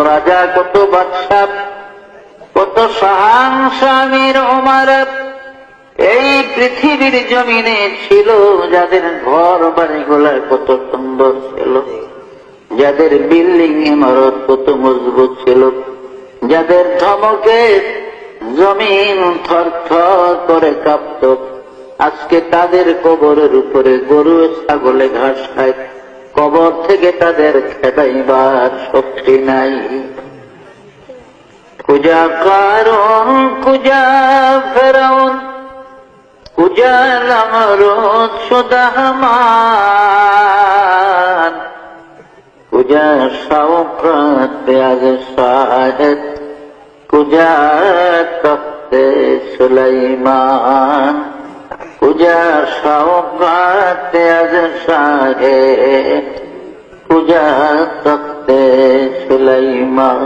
রাজা, কত বাদশা, কত শাহান স্বামীর ওমারত এই পৃথিবীর জমিনে ছিল, যাদের ঘর বাড়িগুলা কত সুন্দর ছিল, যাদের বিল্ডিং ইমারত কত মজবুত ছিল, যাদের ধমকে জমিন থরথর করে কাঁপত, আজকে তাদের কবরের উপরে গরু ছাগলে ঘাস খায়, কবর থেকে তাদের খেদাইবার শক্তি নাই। কুজা কারণ, কুজা ফেরাউন, কুজা নমরুদ সুদাহমান, কুজা শওকত আজ শাহেদ, কুজা তখতে সুলাইমান, কুজা শওকত আজ শাহেদ, কুজা তখতে সুলাইমান।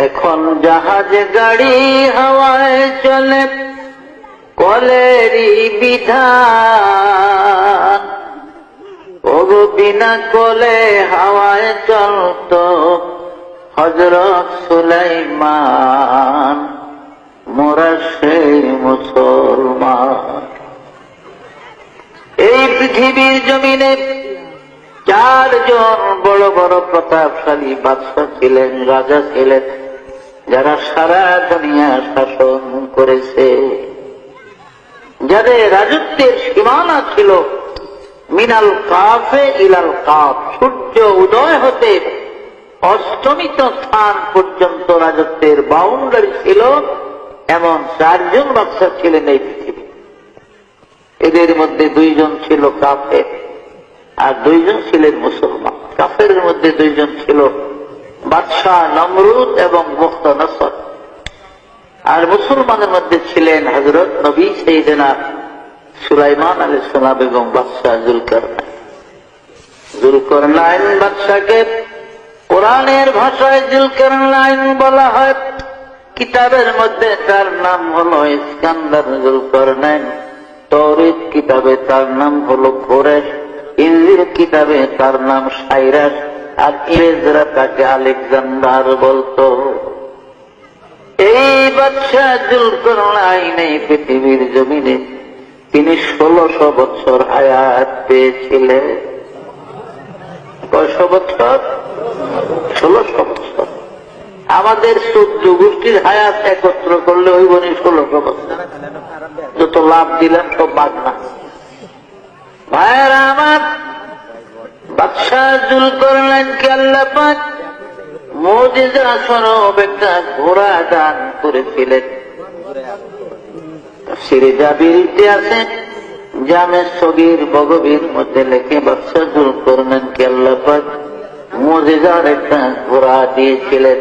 এখন জাহাজ গাড়ি হাওয়ায় চলে, কলেরই বিধান, ওগো বিনা কলে হাওয়ায় চলত হযরত সুলাইমান, মোরা সেই মুসলমান। এই পৃথিবীর জমিনে চারজন বড় বড় প্রতাপশালী বাদশা ছিলেন, রাজা ছিলেন, যারা সারা দুনিয়া শাসন করেছে, যাদের রাজত্বের সীমানা ছিল মিনাল কাফে ইলাল কাফ, সূর্য উদয় হতে অস্তমিত স্থান পর্যন্ত রাজত্বের বাউন্ডারি ছিল। এমন চারজন বাদশা ছিলেন এই পৃথিবী। এদের মধ্যে দুইজন ছিল কাফের আর দুইজন ছিলেন মুসলমান। কাফের মধ্যে দুইজন ছিল বাদশাহ নমরুদ এবং মুখতানসর, আর মুসলমানের মধ্যে ছিলেন হযরত নবী সাইয়েদনা সুলাইমান আলাইহিস সালাম এবং বাদশাহ জুলকারনাইন। জুলকারনাইন বাদশাকে কোরআনের ভাষায় জুলকারনাইন বলা হয়, কিতাবের মধ্যে তার নাম হলো ইস্কান্দার জুলকারনাইন, তৌরাত কিতাবে তার নাম হলো কোরেশ, ইনজিল কিতাবে তার নাম সাইরাস, আর ইংরেজরা তাকে আলেকজান্ডার বলতো। এই বাদশাহ জুলকারনাইন এই পৃথিবীর জমিনে তিনি 1600 বছর হায়াত পেয়েছিলেন। কয়শো বছর? 1600 বছর। আমাদের 14 গোষ্ঠীর হায়াত একত্র করলে ওই বনি 1600 বছর। যত লাভ দিলেন সব মাগনা। ভাইয়েরা আমার, বাদশাহ জুলকারনাইনকে আল্লাহ পাক মুজিজা স্বরূপ একটা ঘোড়া দান করেছিলেন। তাফসীরে জাবিরিতে আছে, জামে সগীর বগবীর মধ্যে লেখে বাদশাহ জুলকারনাইনকে আল্লাহ পাক মুজিজার একটা ঘোড়া দিয়েছিলেন।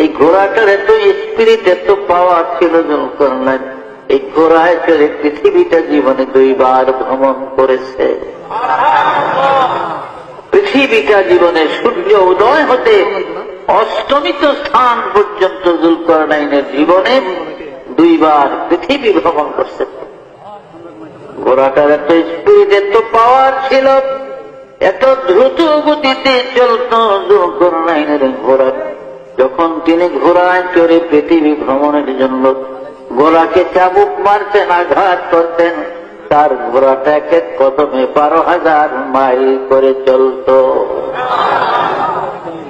এই ঘোড়াটার এত স্পিরিট, এত পাওয়ার ছিল জুলকারনাইন, এই ঘোড়ায় চড়ে পৃথিবীটা জীবনে 2 বার ভ্রমণ করেছে। পৃথিবীটা জীবনে সূর্য উদয় হতে অস্তমিত স্থান পর্যন্ত জুলকারনাইনের জীবনে 2 বার পৃথিবী ভ্রমণ করছে। ঘোড়াটার এত স্পিড, এত পাওয়ার ছিল, এত দ্রুত গতিতে চলত জুলকারনাইনের ঘোড়া। যখন তিনি ঘোড়ায় চড়ে পৃথিবী ভ্রমণের জন্য ঘোড়াকে চাবুক মারতেন, আঘাত করতেন, তার ঘোড়াটা এক এক কদমে 12,000 মাইল করে চলত।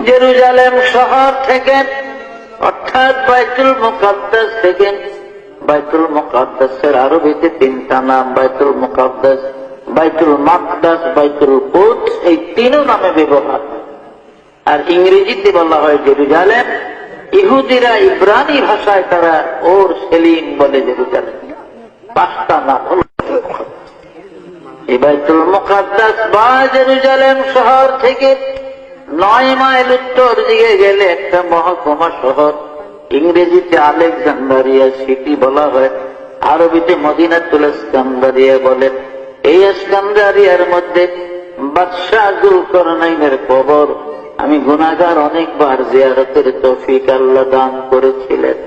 জেরুজালেম শহর থেকে, অর্থাৎ বাইতুল মুকাদ্দাস থেকে, বাইতুল মুকাদ্দাসের আরবিতে 3টা নাম, বাইতুল মুকাদ্দাস, বাইতুল মাকদাস, বাইতুল কুদস, এই 3 নামে ব্যবহার। আর ইংরেজিতে বলা হয় জেরুজালেম। ইহুদিরা ইব্রানি ভাষায় তারা ওর সেলিম বলে জেরুজালেম। 5টা নাম হল। এই বাইতুল মুকাদ্দাস বা জেরুজালেম শহর থেকে 9 মাইল উত্তর দিকে গেলে একটা মহকুমা শহর, ইংরেজিতে আলেকজান্ডারিয়া সিটি বলা হয়, আরবিতে মদিনাতুল ইস্কান্দারিয়া বলে। এই ইস্কান্দারিয়ার মধ্যে বাদশাহ জুলকারনাইনের কবর আমি গুনাহগার অনেকবার জিয়ারতের তৌফিক আল্লাহ দান করেছিলেন।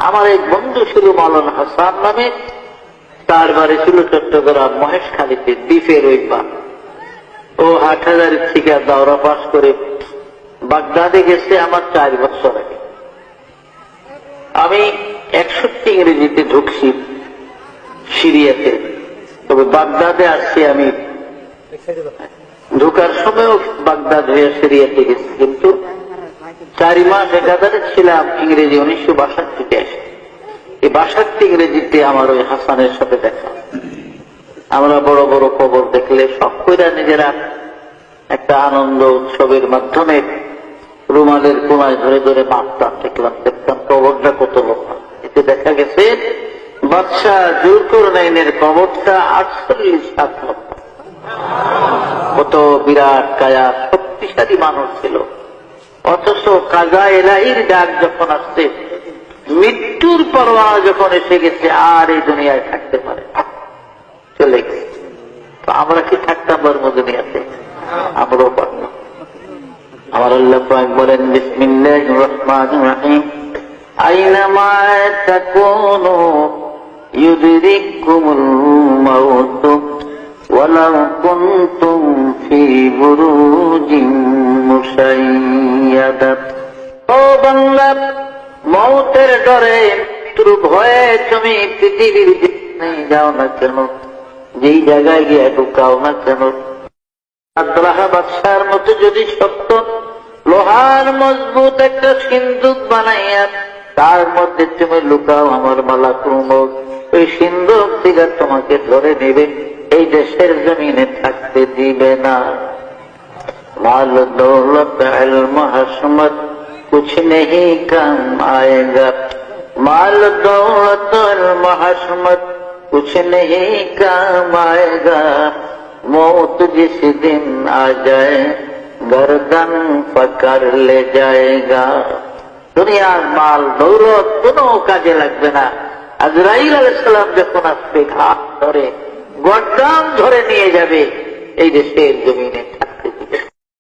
আমার এক বন্ধু ছিল মাওলানা হাসান নামে, তার বাড়ি ছিল চট্টগ্রাম মহেশখালীতে, দ্বীপের ওই পা। ও 8,000 থেকে দাওরা পাস করে বাগদাদে গেছে আমার 4 বছর আগে। আমি 61 ইংরেজিতে ঢুকছি সিরিয়াতে, তবে বাগদাদে আসছি আমি ঢুকার সময়ও বাগদাদ হয়ে সিরিয়াতে গেছি, কিন্তু 4 মাস একাধারে ছিলাম ইংরেজি 1962 আসে। এই 62 ইংরেজিতে আমার ওই হাসানের সাথে দেখা। আমরা বড় বড় কবর দেখলে সব কইরা নিজেরা একটা আনন্দ উৎসবের মাধ্যমে রুমালের কোনায় ধরে ধরে মাপতাম, দেখতাম কবরটা কত লোক। এতে দেখা গেছে বাদশাহ জুলকারনাইনের কবরটা 48 হাত লম্বা। কত বিরাট কায়া শক্তিশালী মানুষ ছিল। অথচ কাজা এলাহির ডাক যখন আসছে, মৃত্যুর পরোয়ানা যখন এসে গেছে, আর এই দুনিয়ায় থাকতে পারে না, চলে গেছে। তো আমরা কি থাকতাম দুনিয়াতে? আমরাও পারলাম। আমার আল্লাহ পাক বলেন, বিসমিল্লাহির রহমানির রহিম, আইনামা তাকুনু ইউদরিকুমুল মাউত ওয়ালাউ কুনতুম ফি বুরুজিন মুশাইয়াদাত। ও বান্দা, মৌতের ডরে, মৃত্যুর ভয়ে তুমি পৃথিবীর যেখানে যাও না কেন, যেই জায়গায় গিয়ে ঢুকাও না কেন, আব্রাহা বাদশার মতো যদি সত্য লোহার মজবুত একটা সিন্দুক বানাইয়া তার মধ্যে তুমি লুকাও আমার মালাকুল মউত, ওই সিন্দুক থেকে তোমাকে ধরে নেবে, এই দেশের জমিনে থাকতে দিবে না। মাল দৌলত ইলম হশমত कुछ नहीं काम आएगा, माल दौलत इल्म हशमत कुछ नहीं काम आएगा, मौत जिस दिन आ जाए गर्दन पकड़ ले जाएगा। দুনিয়ার মাল দৌলত কোনো কাজে লাগবে না। আজরাইল আলাইহিস সালাম যখন আসবে, ঘাট ধরে গর্দান ধরে নিয়ে যাবে, এই দেশের জমিনে